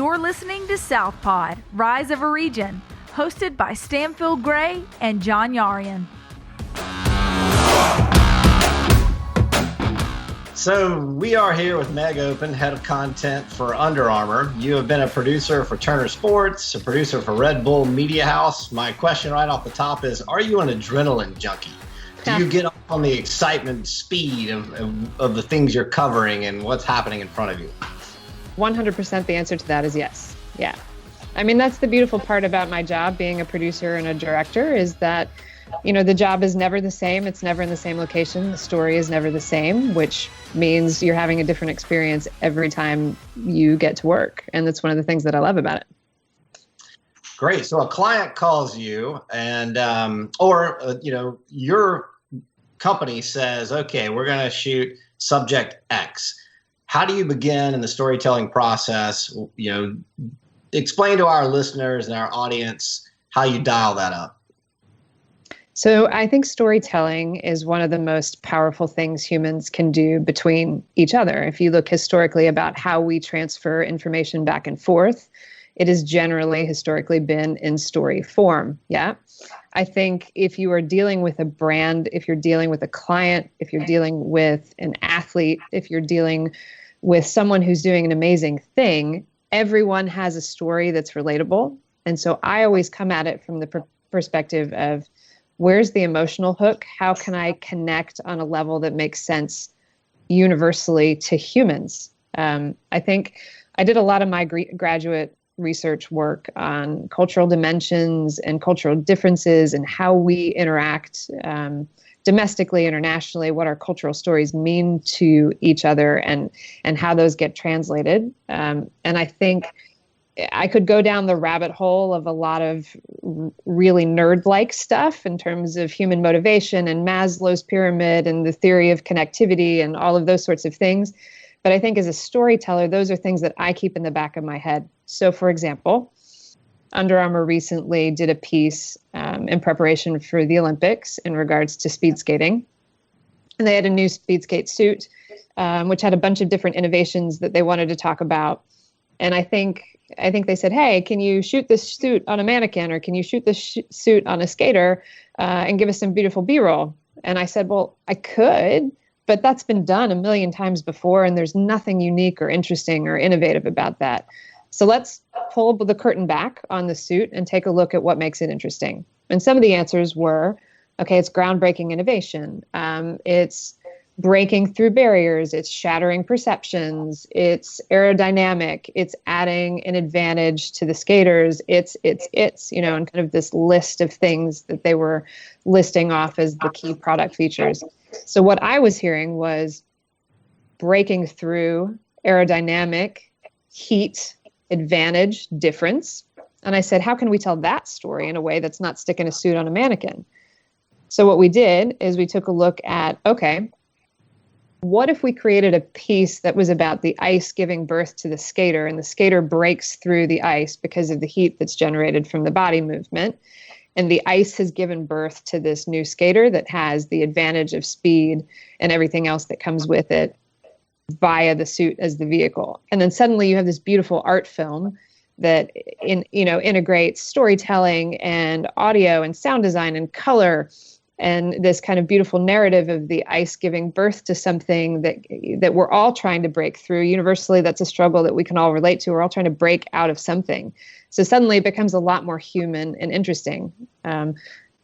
You're listening to Southpod, Rise of a Region, hosted by Stanfield Gray and John Yarian. So we are here with Meg Oepen, head of content for Under Armour. You have been a producer for Turner Sports, a producer for Red Bull Media House. My question right off the top is, are you an adrenaline junkie? Do you get on the excitement, speed of the things you're covering and what's happening in front of you? 100% the answer to that is yes. Yeah. I mean, that's the beautiful part about my job, being a producer and a director, is that, you know, the job is never the same. It's never in the same location. The story is never the same, which means you're having a different experience every time you get to work. And that's one of the things that I love about it. Great. So a client calls you and, your company says, okay, we're going to shoot subject X. How do you begin in the storytelling process? You know, explain to our listeners and our audience how you dial that up. So I think storytelling is one of the most powerful things humans can do between each other. If you look historically about how we transfer information back and forth, it has generally historically been in story form. Yeah. I think if you are dealing with a brand, if you're dealing with a client, if you're dealing with an athlete, if you're dealing with someone who's doing an amazing thing, everyone has a story that's relatable. And so I always come at it from the perspective of, where's the emotional hook? How can I connect on a level that makes sense universally to humans? I think I did a lot of my graduate research work on cultural dimensions and cultural differences and how we interact domestically, internationally, what our cultural stories mean to each other and how those get translated. And I think I could go down the rabbit hole of a lot of really nerd-like stuff in terms of human motivation and Maslow's pyramid and the theory of connectivity and all of those sorts of things. But I think as a storyteller, those are things that I keep in the back of my head. So for example, Under Armour recently did a piece in preparation for the Olympics in regards to speed skating. And they had a new speed skate suit, which had a bunch of different innovations that they wanted to talk about. And I think they said, hey, can you shoot this suit on a mannequin, or can you shoot this suit on a skater and give us some beautiful B-roll? And I said, well, I could, but that's been done a million times before, and there's nothing unique or interesting or innovative about that. So let's pull the curtain back on the suit and take a look at what makes it interesting. And some of the answers were, okay, it's groundbreaking innovation. It's breaking through barriers. It's shattering perceptions. It's aerodynamic. It's adding an advantage to the skaters. It's, and kind of this list of things that they were listing off as the key product features. So what I was hearing was breaking through, aerodynamic, heat, advantage, difference. And I said, how can we tell that story in a way that's not sticking a suit on a mannequin? So what we did is we took a look at, okay, what if we created a piece that was about the ice giving birth to the skater, and the skater breaks through the ice because of the heat that's generated from the body movement, and the ice has given birth to this new skater that has the advantage of speed and everything else that comes with it via the suit as the vehicle. And then suddenly you have this beautiful art film that integrates storytelling and audio and sound design and color, and this kind of beautiful narrative of the ice giving birth to something that we're all trying to break through. Universally, that's a struggle that we can all relate to. We're all trying to break out of something. So suddenly it becomes a lot more human and interesting.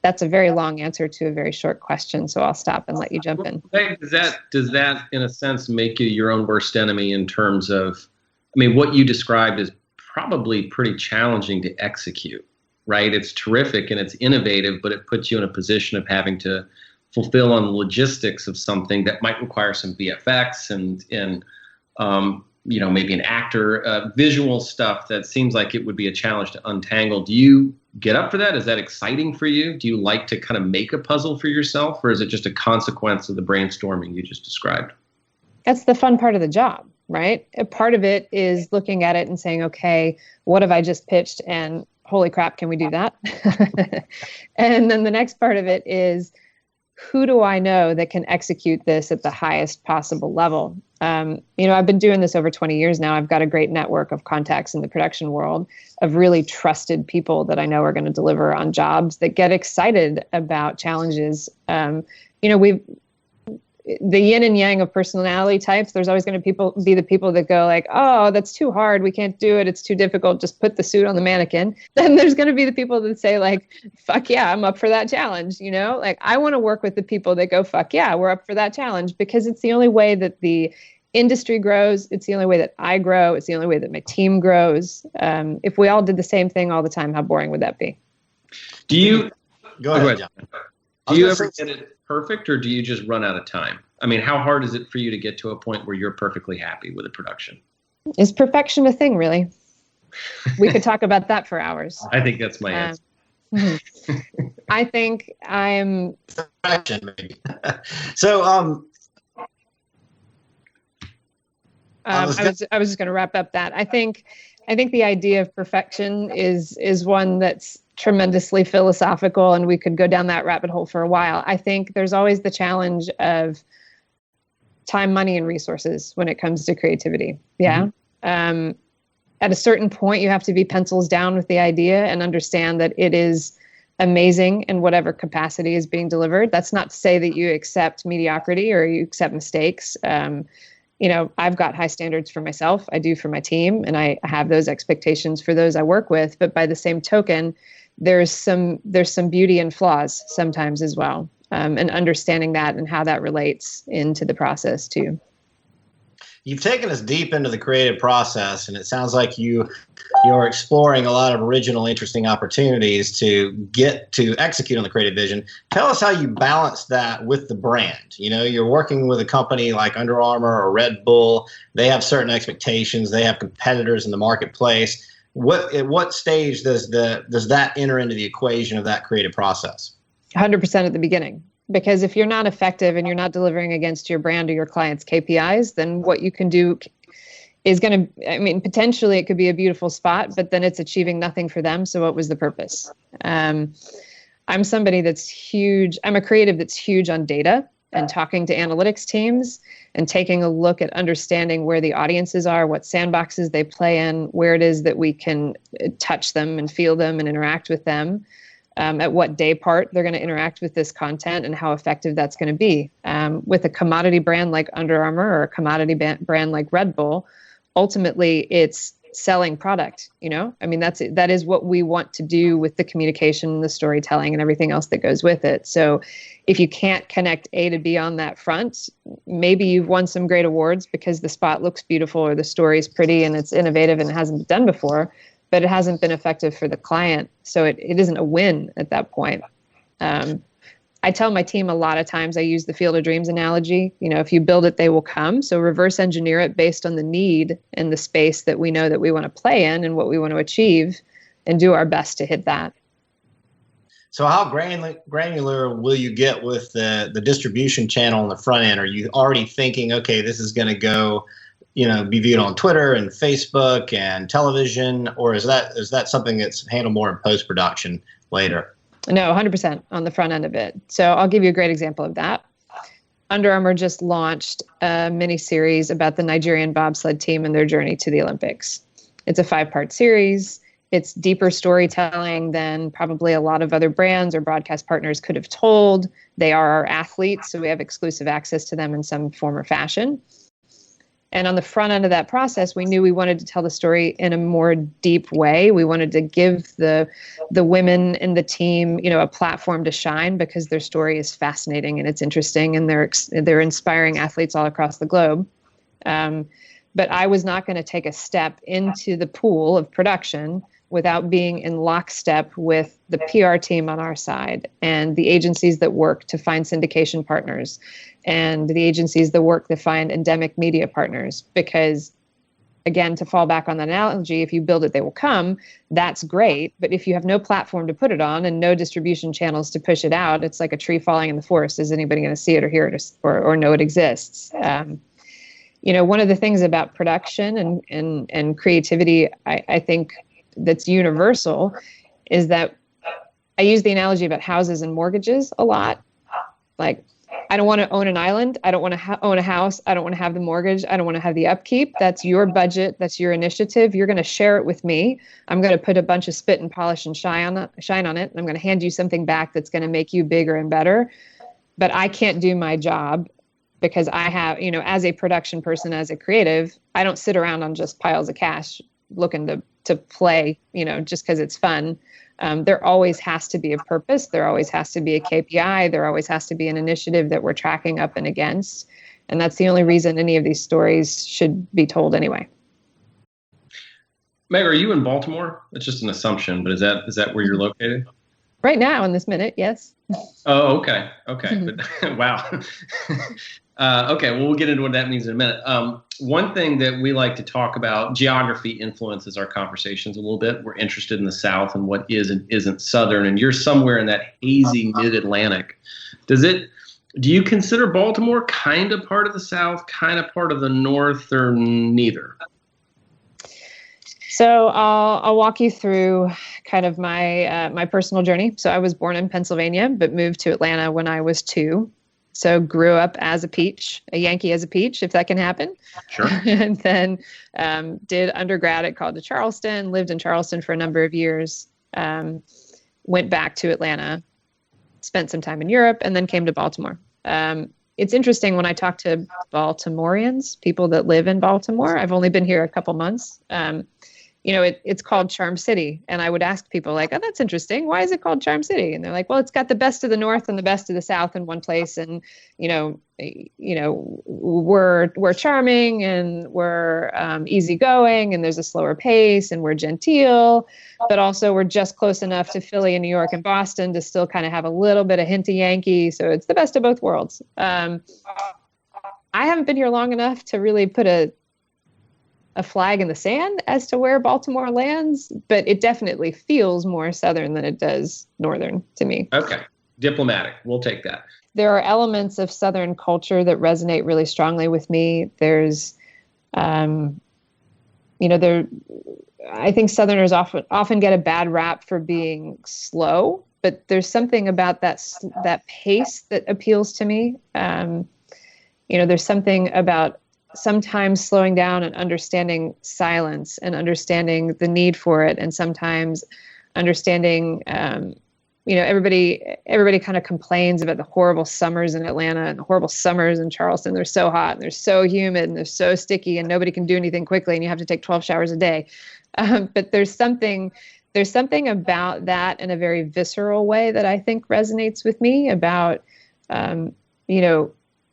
That's a very long answer to a very short question, so I'll stop and let you jump in. Does that, in a sense, make you your own worst enemy in terms of, I mean, what you described is probably pretty challenging to execute, right? It's terrific and it's innovative, but it puts you in a position of having to fulfill on the logistics of something that might require some VFX and maybe an actor, visual stuff that seems like it would be a challenge to untangle. Do you get up for that? Is that exciting for you? Do you like to kind of make a puzzle for yourself, or is it just a consequence of the brainstorming you just described? That's the fun part of the job, right? A part of it is looking at it and saying, okay, what have I just pitched? And holy crap, can we do that? And then the next part of it is, who do I know that can execute this at the highest possible level? I've been doing this over 20 years now. I've got a great network of contacts in the production world of really trusted people that I know are going to deliver on jobs that get excited about challenges. The yin and yang of personality types, there's always going to be the people that go like, oh, that's too hard. We can't do it. It's too difficult. Just put the suit on the mannequin. Then there's going to be the people that say like, fuck yeah, I'm up for that challenge. Like I want to work with the people that go, fuck yeah, we're up for that challenge, because it's the only way that the industry grows. It's the only way that I grow. It's the only way that my team grows. If we all did the same thing all the time, how boring would that be? Go ahead, John. Do you ever get it perfect, or do you just run out of time? I mean, how hard is it for you to get to a point where you're perfectly happy with a production? Is perfection a thing, really? We could talk about that for hours. I think that's my answer. I think I'm perfection, maybe. So, I was just going to wrap up that. I think the idea of perfection is one that's tremendously philosophical, and we could go down that rabbit hole for a while. I think there's always the challenge of time, money, and resources when it comes to creativity. Yeah. Mm-hmm. At a certain point, you have to be pencils down with the idea and understand that it is amazing in whatever capacity is being delivered. That's not to say that you accept mediocrity or you accept mistakes. I've got high standards for myself. I do for my team, and I have those expectations for those I work with. But by the same token, there's some beauty in flaws sometimes as well, and understanding that and how that relates into the process too. You've taken us deep into the creative process, and it sounds like you're exploring a lot of original, interesting opportunities to get to execute on the creative vision. Tell us how you balance that with the brand. You're working with a company like Under Armour or Red Bull. They have certain expectations. They have competitors in the marketplace. At what stage does that enter into the equation of that creative process? 100% at the beginning. Because if you're not effective and you're not delivering against your brand or your client's KPIs, then what you can do is going to, potentially it could be a beautiful spot, but then it's achieving nothing for them. So what was the purpose? I'm somebody that's huge. I'm a creative that's huge on data and talking to analytics teams and taking a look at understanding where the audiences are, what sandboxes they play in, where it is that we can touch them and feel them and interact with them. At what day part they're going to interact with this content and how effective that's going to be. With a commodity brand like Under Armour or a commodity brand like Red Bull, ultimately it's selling product. That is what we want to do with the communication, the storytelling, and everything else that goes with it. So if you can't connect A to B on that front, maybe you've won some great awards because the spot looks beautiful or the story is pretty and it's innovative and it hasn't been done before, but it hasn't been effective for the client. So it isn't a win at that point. I tell my team a lot of times, I use the Field of Dreams analogy. If you build it, they will come. So reverse engineer it based on the need and the space that we know that we want to play in and what we want to achieve, and do our best to hit that. So how granular will you get with the distribution channel on the front end? Are you already thinking, okay, this is going to go, be viewed on Twitter and Facebook and television, or is that something that's handled more in post-production later? No, 100% on the front end of it. So I'll give you a great example of that. Under Armour just launched a mini-series about the Nigerian bobsled team and their journey to the Olympics. It's a 5-part series. It's deeper storytelling than probably a lot of other brands or broadcast partners could have told. They are our athletes, so we have exclusive access to them in some form or fashion. And on the front end of that process, we knew we wanted to tell the story in a more deep way. We wanted to give the women in the team, a platform to shine because their story is fascinating and it's interesting, and they're inspiring athletes all across the globe. But I was not going to take a step into the pool of production without being in lockstep with the PR team on our side and the agencies that work to find syndication partners and the agencies that work to find endemic media partners. Because, again, to fall back on that analogy, if you build it, they will come. That's great. But if you have no platform to put it on and no distribution channels to push it out, it's like a tree falling in the forest. Is anybody going to see it or hear it or know it exists? One of the things about production and creativity, I think, that's universal is that I use the analogy about houses and mortgages a lot. Like, I don't want to own an island. I don't want to own a house. I don't want to have the mortgage. I don't want to have the upkeep. That's your budget. That's your initiative. You're going to share it with me. I'm going to put a bunch of spit and polish and shine on it. And I'm going to hand you something back that's going to make you bigger and better. But I can't do my job because I have, as a production person, as a creative, I don't sit around on just piles of cash looking to play, just because it's fun. There always has to be a purpose. There always has to be a KPI. There always has to be an initiative that we're tracking up and against. And that's the only reason any of these stories should be told anyway. Meg, are you in Baltimore? It's just an assumption, but is that where you're located? Right now, in this minute, yes. Oh, okay. But, wow. Okay, well, we'll get into what that means in a minute. One thing that we like to talk about, geography influences our conversations a little bit. We're interested in the South and what is and isn't Southern, and you're somewhere in that hazy mid-Atlantic. Do you consider Baltimore kind of part of the South, kind of part of the North, or neither? So I'll walk you through kind of my personal journey. So I was born in Pennsylvania, but moved to Atlanta when I was 2. So grew up as a peach, a Yankee as a peach, if that can happen. Sure. And then did undergrad at College of Charleston, lived in Charleston for a number of years, went back to Atlanta, spent some time in Europe, and then came to Baltimore. It's interesting when I talk to Baltimoreans, people that live in Baltimore. I've only been here a couple months. It's called Charm City. And I would ask people like, oh, that's interesting. Why is it called Charm City? And they're like, well, it's got the best of the North and the best of the South in one place. And, we're charming and we're easygoing and there's a slower pace and we're genteel, but also we're just close enough to Philly and New York and Boston to still kind of have a little bit of hint of Yankee. So it's the best of both worlds. I haven't been here long enough to really put a flag in the sand as to where Baltimore lands, but it definitely feels more Southern than it does Northern to me. Okay. Diplomatic. We'll take that. There are elements of Southern culture that resonate really strongly with me. There's, I think Southerners often get a bad rap for being slow, but there's something about that pace that appeals to me. There's something about sometimes slowing down and understanding silence and understanding the need for it. And sometimes understanding, everybody kind of complains about the horrible summers in Atlanta and the horrible summers in Charleston. They're so hot and they're so humid and they're so sticky and nobody can do anything quickly and you have to take 12 showers a day. But there's something about that in a very visceral way that I think resonates with me about,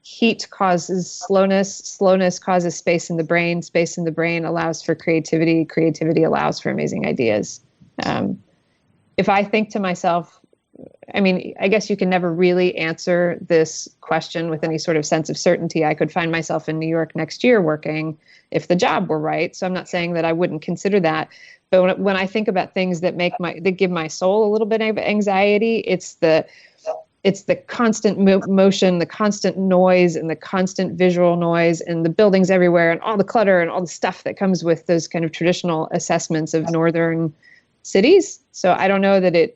heat causes slowness causes space in the brain allows for creativity allows for amazing ideas. If I think to myself, I guess you can never really answer this question with any sort of sense of certainty. I could find myself in New York next year working if the job were right. So I'm not saying that I wouldn't consider that. But when I think about things that give my soul a little bit of anxiety, it's the constant motion, the constant noise, and the constant visual noise, and the buildings everywhere, and all the clutter, and all the stuff that comes with those kind of traditional assessments of northern cities. So I don't know that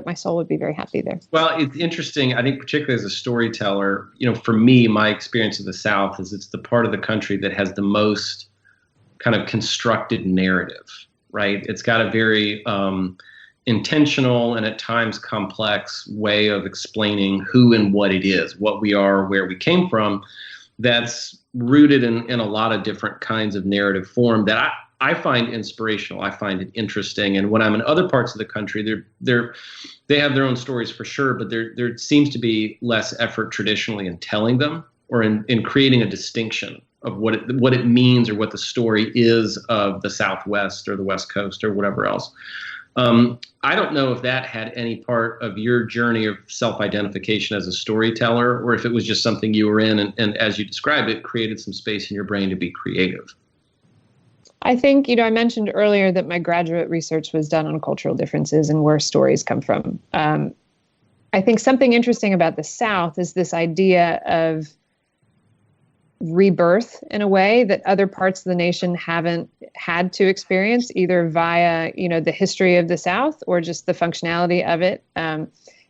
my soul would be very happy there. Well, it's interesting. I think particularly as a storyteller, for me, my experience of the South is it's the part of the country that has the most kind of constructed narrative, right? It's got a very intentional and at times complex way of explaining who and what it is, what we are, where we came from, that's rooted in a lot of different kinds of narrative form that I find inspirational. I find it interesting. And when I'm in other parts of the country, they have their own stories for sure, but there seems to be less effort traditionally in telling them or in creating a distinction of what it means or what the story is of the Southwest or the West Coast or whatever else. I don't know if that had any part of your journey of self-identification as a storyteller, or if it was just something you were in and as you described it, created some space in your brain to be creative. I think, I mentioned earlier that my graduate research was done on cultural differences and where stories come from. I think something interesting about the South is this idea of rebirth in a way that other parts of the nation haven't had to experience, either via, the history of the South or just the functionality of it.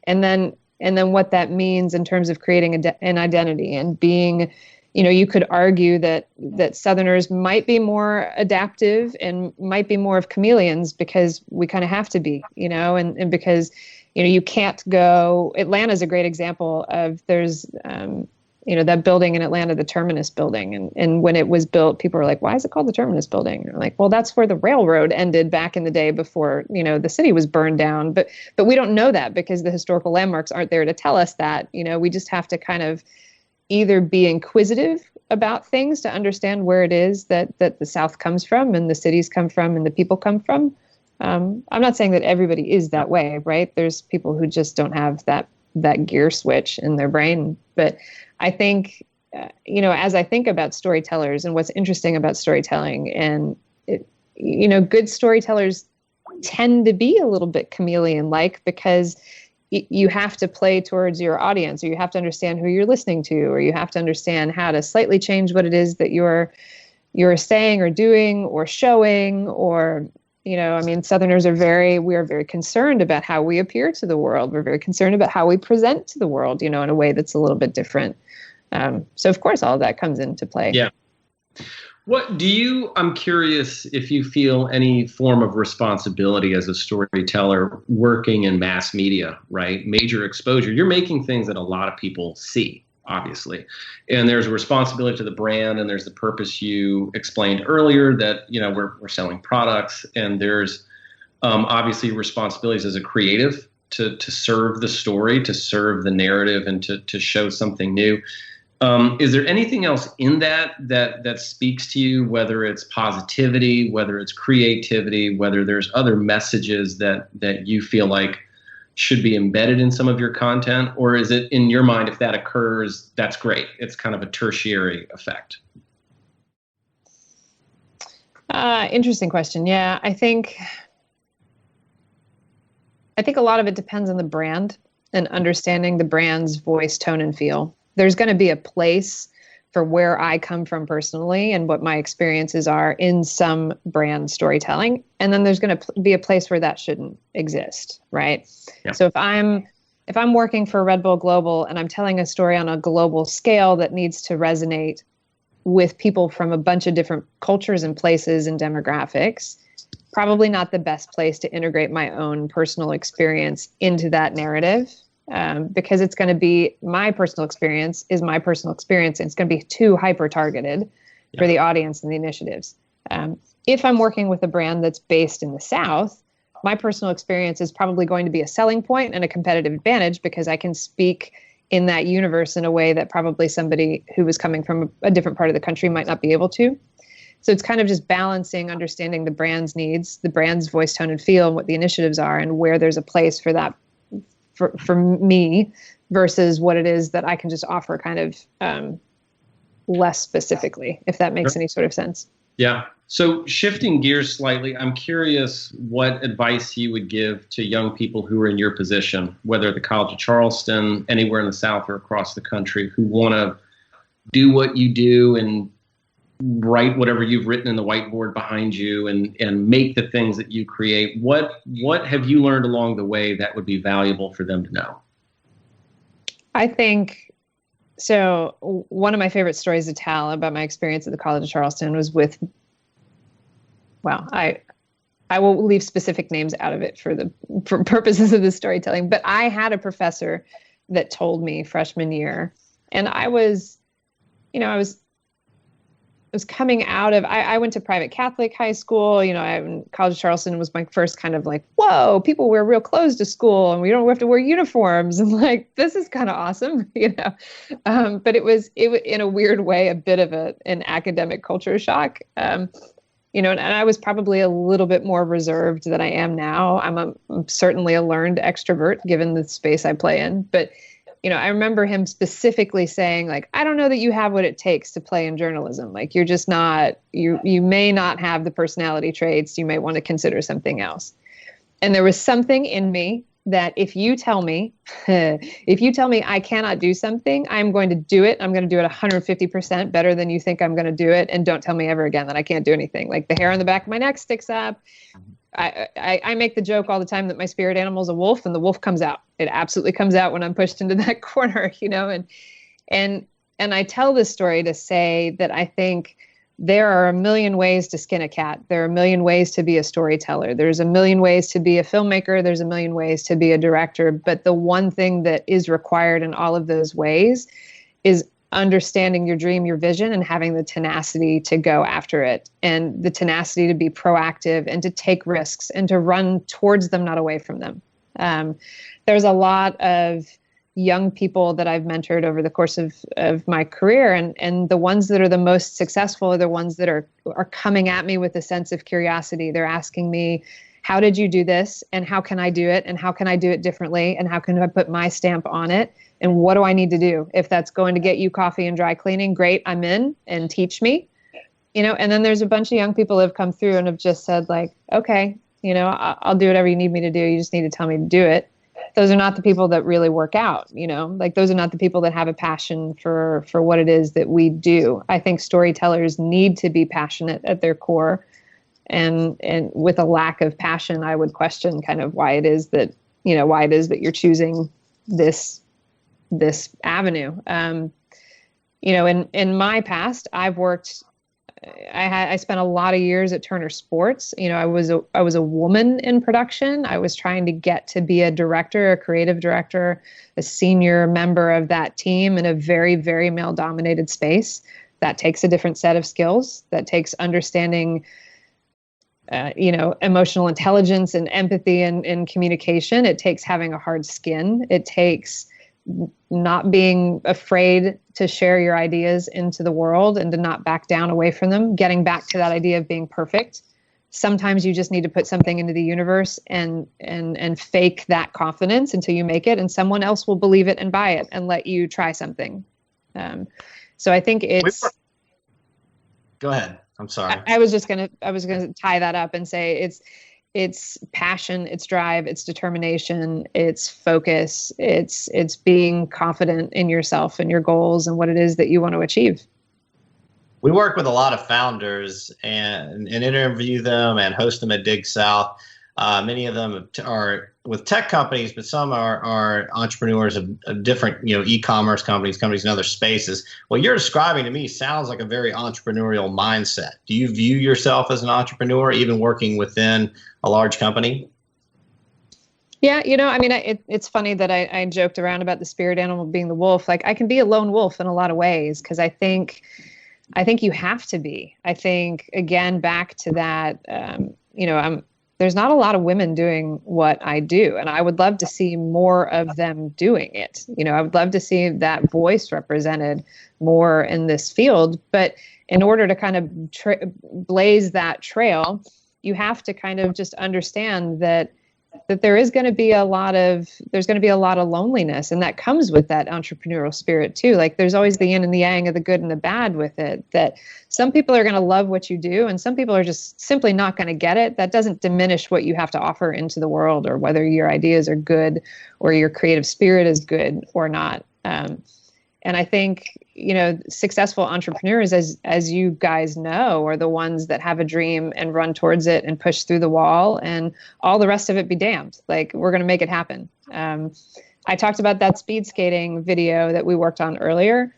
and then what that means in terms of creating an identity and being, you could argue that Southerners might be more adaptive and might be more of chameleons because we kind of have to be, and because, you can't go. Atlanta's a great example of there's, that building in Atlanta, the Terminus building. And when it was built, people were like, why is it called the Terminus building? And like, well, that's where the railroad ended back in the day before, the city was burned down. But we don't know that because the historical landmarks aren't there to tell us that. We just have to kind of either be inquisitive about things to understand where it is that the South comes from and the cities come from and the people come from. I'm not saying that everybody is that way, right? There's people who just don't have that gear switch in their brain. But I think, as I think about storytellers and what's interesting about storytelling, and good storytellers tend to be a little bit chameleon-like because you have to play towards your audience, or you have to understand who you're listening to, or you have to understand how to slightly change what it is that you're saying or doing or showing, or Southerners are very concerned about how we appear to the world. We're very concerned about how we present to the world, in a way that's a little bit different. So of course, all of that comes into play. Yeah. I'm curious if you feel any form of responsibility as a storyteller working in mass media, right? Major exposure. You're making things that a lot of people see, obviously. And there's a responsibility to the brand, and there's the purpose you explained earlier that, we're selling products, and there's obviously responsibilities as a creative to serve the story, to serve the narrative, and to show something new. Is there anything else in that speaks to you, whether it's positivity, whether it's creativity, whether there's other messages that you feel like should be embedded in some of your content? Or is it, in your mind, if that occurs, that's great? It's kind of a tertiary effect. Interesting question. Yeah, I think a lot of it depends on the brand and understanding the brand's voice, tone, and feel. There's going to be a place for where I come from personally and what my experiences are in some brand storytelling. And then there's going to be a place where that shouldn't exist, right? Yeah. So if I'm working for Red Bull Global and I'm telling a story on a global scale that needs to resonate with people from a bunch of different cultures and places and demographics, probably not the best place to integrate my own personal experience into that narrative. Because it's going to be my personal experience is my personal experience, and it's going to be too hyper targeted for the audience and the initiatives. If I'm working with a brand that's based in the South, my personal experience is probably going to be a selling point and a competitive advantage because I can speak in that universe in a way that probably somebody who was coming from a different part of the country might not be able to. So it's kind of just balancing, understanding the brand's needs, the brand's voice, tone, and feel, and what the initiatives are, and where there's a place for that for me versus what it is that I can just offer kind of less specifically, if that makes any sort of sense. Yeah. So shifting gears slightly, I'm curious what advice you would give to young people who are in your position, whether the College of Charleston, anywhere in the South or across the country, who want to do what you do and write whatever you've written in the whiteboard behind you and make the things that you create. What have you learned along the way that would be valuable for them to know? I think, so one of my favorite stories to tell about my experience at the College of Charleston was with, well, I will leave specific names out of it for purposes of the storytelling, but I had a professor that told me freshman year, and I was coming out of, I went to private Catholic high school, College of Charleston was my first kind of like, whoa, people wear real clothes to school and we don't have to wear uniforms. And like, this is kind of awesome, but it was in a weird way, a bit of an academic culture shock. And I was probably a little bit more reserved than I am now. I'm certainly a learned extrovert given the space I play in, but I remember him specifically saying, like, I don't know that you have what it takes to play in journalism. Like, you're just not, you may not have the personality traits. You may want to consider something else. And there was something in me that if you tell me I cannot do something, I'm going to do it. I'm going to do it 150% better than you think I'm going to do it. And don't tell me ever again that I can't do anything. Like the hair on the back of my neck sticks up. I make the joke all the time that my spirit animal is a wolf, and the wolf comes out. It absolutely comes out when I'm pushed into that corner, and I tell this story to say that I think there are a million ways to skin a cat. There are a million ways to be a storyteller. There's a million ways to be a filmmaker. There's a million ways to be a director. But the one thing that is required in all of those ways is understanding your dream, your vision, and having the tenacity to go after it, and the tenacity to be proactive and to take risks and to run towards them, not away from them. There's a lot of young people that I've mentored over the course of my career, and the ones that are the most successful are the ones that are coming at me with a sense of curiosity. They're asking me, how did you do this? And how can I do it? And how can I do it differently? And how can I put my stamp on it? And what do I need to do? If that's going to get you coffee and dry cleaning, great, I'm in, and teach me. And then there's a bunch of young people that have come through and have just said, like, okay, I'll do whatever you need me to do. You just need to tell me to do it. Those are not the people that really work out, like those are not the people that have a passion for what it is that we do. I think storytellers need to be passionate at their core. And with a lack of passion, I would question kind of why it is that you're choosing this avenue. In my past, I've worked. I spent a lot of years at Turner Sports. I was a woman in production. I was trying to get to be a director, a creative director, a senior member of that team in a very, very male-dominated space. That takes a different set of skills. That takes understanding emotional intelligence and empathy and communication. It takes having a hard skin. It takes not being afraid to share your ideas into the world and to not back down away from them, getting back to that idea of being perfect. Sometimes you just need to put something into the universe and fake that confidence until you make it, and someone else will believe it and buy it and let you try something. So I think it's... Go ahead. I'm sorry. I was going to tie that up and say it's passion, it's drive, it's determination, it's focus, it's being confident in yourself and your goals and what it is that you want to achieve. We work with a lot of founders and interview them and host them at DIG South. Many of them are with tech companies, but some are entrepreneurs of different, e-commerce companies in other spaces. What you're describing to me sounds like a very entrepreneurial mindset. Do you view yourself as an entrepreneur, even working within a large company? Yeah, it's funny that I joked around about the spirit animal being the wolf. Like, I can be a lone wolf in a lot of ways because I think you have to be. I think, again, back to that, there's not a lot of women doing what I do, and I would love to see more of them doing it. I would love to see that voice represented more in this field. But in order to kind of blaze that trail, you have to kind of just understand that there is going to be a lot of loneliness, and that comes with that entrepreneurial spirit too. Like, there's always the yin and the yang of the good and the bad with it, that some people are going to love what you do and some people are just simply not going to get it. That doesn't diminish what you have to offer into the world, or whether your ideas are good or your creative spirit is good or not. And I think, successful entrepreneurs, as you guys know, are the ones that have a dream and run towards it and push through the wall, and all the rest of it be damned. Like, we're going to make it happen. I talked about that speed skating video that we worked on earlier.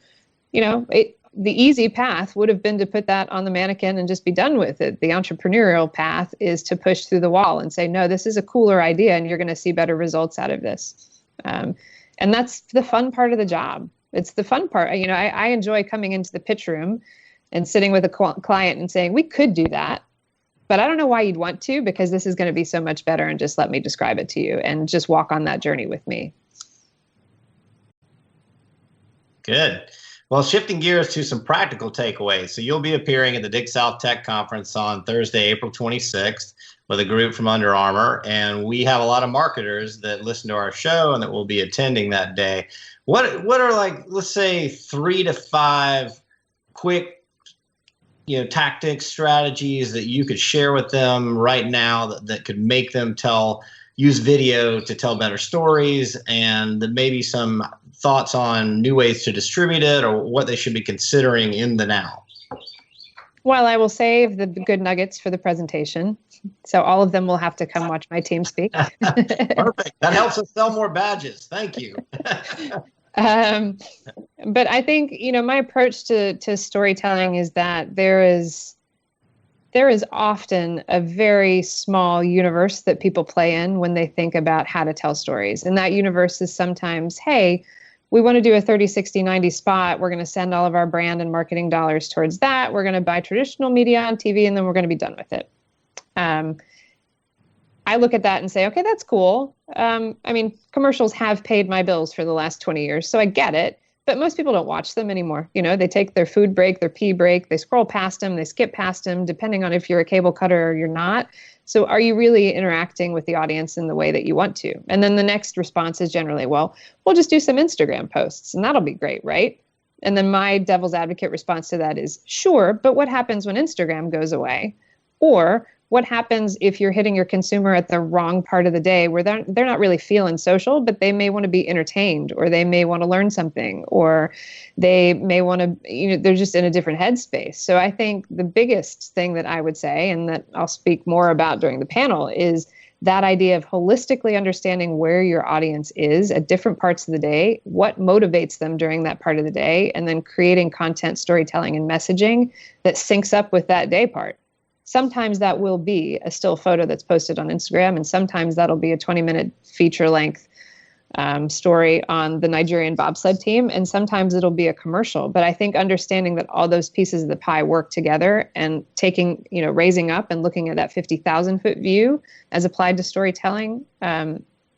The easy path would have been to put that on the mannequin and just be done with it. The entrepreneurial path is to push through the wall and say, no, this is a cooler idea and you're going to see better results out of this. And that's the fun part of the job. It's the fun part. I enjoy coming into the pitch room and sitting with a client and saying, we could do that, but I don't know why you'd want to, because this is going to be so much better, and just let me describe it to you and just walk on that journey with me. Good. Well, shifting gears to some practical takeaways. So you'll be appearing at the DIG South Tech Conference on Thursday, April 26th with a group from Under Armour. And we have a lot of marketers that listen to our show and that will be attending that day. What are, like, let's say 3 to 5 quick, tactics, strategies that you could share with them right now that could make them use video to tell better stories, and maybe some thoughts on new ways to distribute it or what they should be considering in the now? Well, I will save the good nuggets for the presentation. So all of them will have to come watch my team speak. Perfect. That helps us sell more badges. Thank you. But I think, my approach to storytelling is that there is often a very small universe that people play in when they think about how to tell stories. And that universe is sometimes, hey, we want to do a 30, 60, 90 spot. We're going to send all of our brand and marketing dollars towards that. We're going to buy traditional media on TV, and then we're going to be done with it. I look at that and say, okay, that's cool. Commercials have paid my bills for the last 20 years, so I get it. But most people don't watch them anymore. They take their food break, their pee break, they scroll past them, they skip past them, depending on if you're a cable cutter or you're not. So are you really interacting with the audience in the way that you want to? And then the next response is generally, well, we'll just do some Instagram posts and that'll be great, right? And then my devil's advocate response to that is, sure, but what happens when Instagram goes away? Or what happens if you're hitting your consumer at the wrong part of the day where they're not really feeling social, but they may want to be entertained, or they may want to learn something, or they may want to, they're just in a different headspace. So I think the biggest thing that I would say, and that I'll speak more about during the panel, is that idea of holistically understanding where your audience is at different parts of the day, what motivates them during that part of the day, and then creating content, storytelling, and messaging that syncs up with that day part. Sometimes that will be a still photo that's posted on Instagram, and sometimes that'll be a 20-minute feature-length story on the Nigerian bobsled team, and sometimes it'll be a commercial. But I think understanding that all those pieces of the pie work together and taking, raising up and looking at that 50,000-foot view as applied to storytelling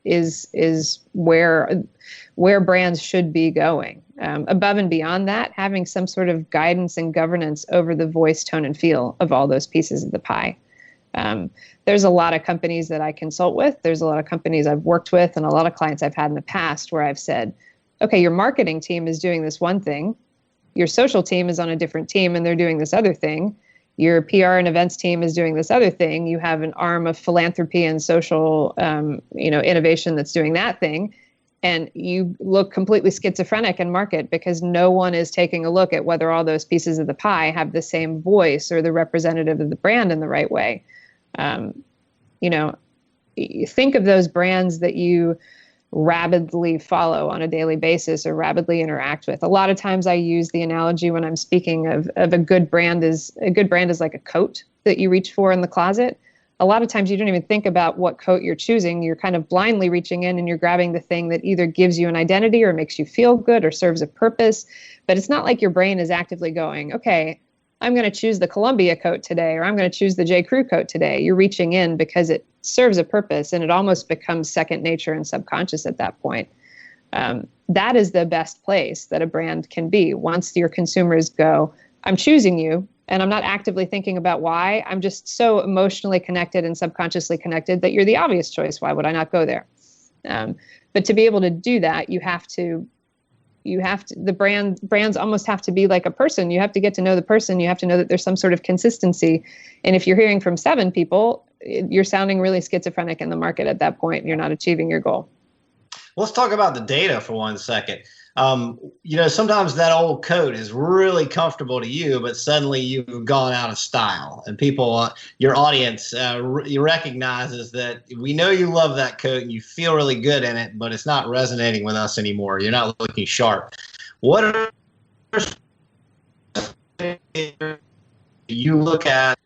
is where brands should be going. Above and beyond that, having some sort of guidance and governance over the voice, tone, and feel of all those pieces of the pie. There's a lot of companies that I consult with. There's a lot of companies I've worked with and a lot of clients I've had in the past where I've said, okay, your marketing team is doing this one thing. Your social team is on a different team and they're doing this other thing. Your PR and events team is doing this other thing. You have an arm of philanthropy and social, innovation that's doing that thing. And you look completely schizophrenic in market because no one is taking a look at whether all those pieces of the pie have the same voice or the representative of the brand in the right way. Think of those brands that you rabidly follow on a daily basis or rabidly interact with. A lot of times I use the analogy when I'm speaking of a good brand is like a coat that you reach for in the closet. A lot of times you don't even think about what coat you're choosing. You're kind of blindly reaching in and you're grabbing the thing that either gives you an identity or makes you feel good or serves a purpose. But it's not like your brain is actively going, okay, I'm going to choose the Columbia coat today, or I'm going to choose the J. Crew coat today. You're reaching in because it serves a purpose and it almost becomes second nature and subconscious at that point. That is the best place that a brand can be. Once your consumers go, I'm choosing you, and I'm not actively thinking about why. I'm just so emotionally connected and subconsciously connected that you're the obvious choice. Why would I not go there? But to be able to do that, brands almost have to be like a person. You have to get to know the person. You have to know that there's some sort of consistency. And if you're hearing from 7 people, you're sounding really schizophrenic in the market at that point, and you're not achieving your goal. Let's talk about the data for 1 second. Sometimes that old coat is really comfortable to you, but suddenly you've gone out of style, and people, your audience, recognizes that we know you love that coat and you feel really good in it, but it's not resonating with us anymore. You're not looking sharp. What are you look at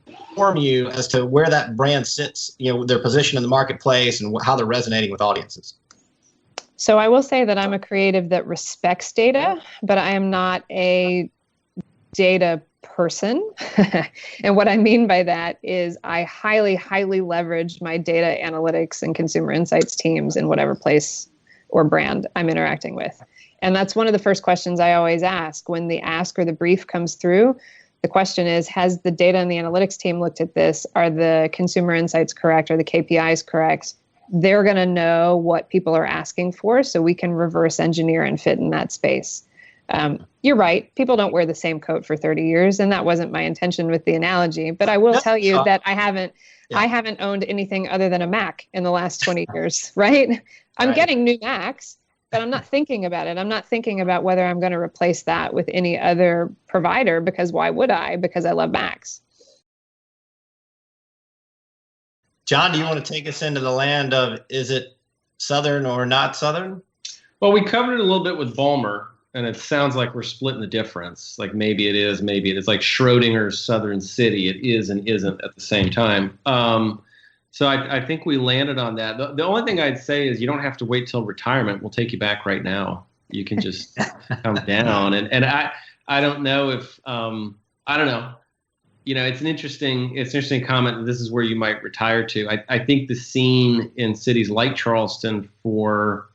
inform you as to where that brand sits, their position in the marketplace and how they're resonating with audiences? So I will say that I'm a creative that respects data, but I am not a data person. And what I mean by that is I highly, highly leverage my data analytics and consumer insights teams in whatever place or brand I'm interacting with. And that's one of the first questions I always ask when the ask or the brief comes through. The question is, has the data and the analytics team looked at this? Are the consumer insights correct? Are the KPIs correct? They're going to know what people are asking for, so we can reverse engineer and fit in that space. You're right. People don't wear the same coat for 30 years, and that wasn't my intention with the analogy. But I will tell you that I haven't owned anything other than a Mac in the last 20 years, right? I'm getting new Macs, but I'm not thinking about it. I'm not thinking about whether I'm going to replace that with any other provider, because why would I? Because I love Max. John, do you want to take us into the land of, is it Southern or not Southern? Well, we covered it a little bit with Baltimore, and it sounds like we're splitting the difference. Like maybe it is, maybe it is. Like Schrodinger's Southern City, it is and isn't at the same time. So I think we landed on that. The only thing I'd say is you don't have to wait till retirement. We'll take you back right now. You can just come down. And I don't know if I don't know. You know, it's an interesting comment. This is where you might retire to. I think the scene in cities like Charleston for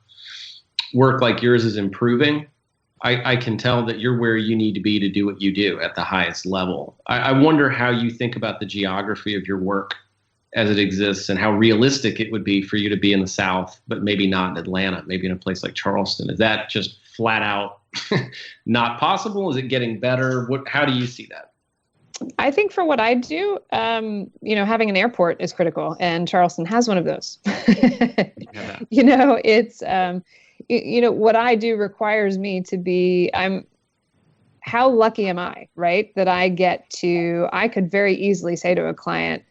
work like yours is improving. I can tell that you're where you need to be to do what you do at the highest level. I wonder how you think about the geography of your work as it exists and how realistic it would be for you to be in the South, but maybe not in Atlanta, maybe in a place like Charleston. Is that just flat out not possible? Is it getting better? How do you see that? I think for what I do, having an airport is critical, and Charleston has one of those. It's, what I do requires me to be, how lucky am I, right? That I could very easily say to a client,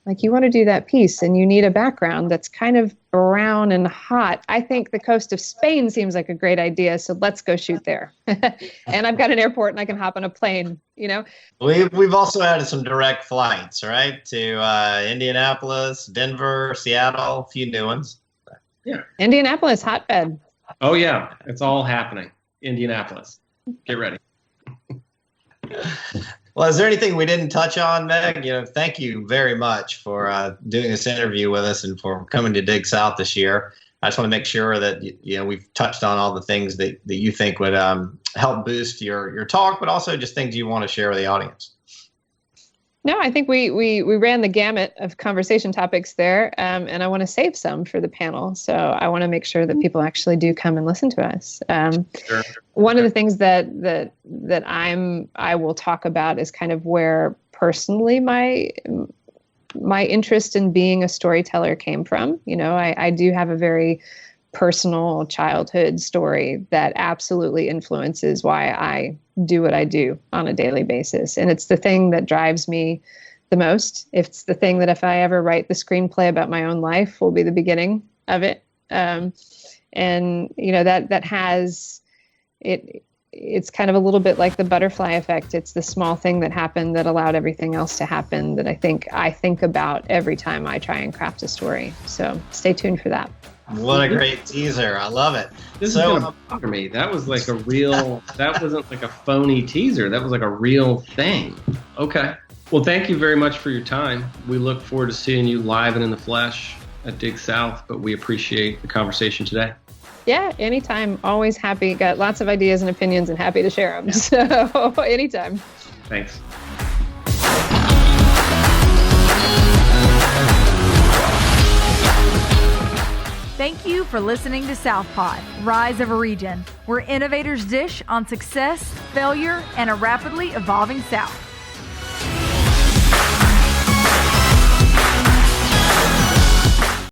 like you want to do that piece and you need a background that's kind of brown and hot. I think the coast of Spain seems like a great idea. So let's go shoot there. And I've got an airport and I can hop on a plane, We've also added some direct flights, right? To Indianapolis, Denver, Seattle, a few new ones. Yeah. Indianapolis, hotbed. Oh yeah. It's all happening. Indianapolis. Get ready. Well, is there anything we didn't touch on, Meg? Thank you very much for doing this interview with us and for coming to Dig South this year. I just want to make sure that we've touched on all the things that you think would help boost your talk, but also just things you want to share with the audience. No, I think we ran the gamut of conversation topics there, and I want to save some for the panel. So I want to make sure that people actually do come and listen to us. Sure. One of the things that I will talk about is kind of where personally my interest in being a storyteller came from. I do have a very personal childhood story that absolutely influences why I do what I do on a daily basis. And it's the thing that drives me the most. It's the thing that if I ever write the screenplay about my own life will be the beginning of it. That has it. It's kind of a little bit like the butterfly effect. It's the small thing that happened that allowed everything else to happen that I think about every time I try and craft a story. So stay tuned for that. What a great teaser. I love it. This is going to bother me. That was like that wasn't like a phony teaser. That was like a real thing. Okay. Well, thank you very much for your time. We look forward to seeing you live and in the flesh at Dig South, but we appreciate the conversation today. Yeah, anytime. Always happy. Got lots of ideas and opinions and happy to share them. Yeah. So anytime. Thanks. Thank you for listening to Southpod, Rise of a Region, where innovators dish on success, failure, and a rapidly evolving South.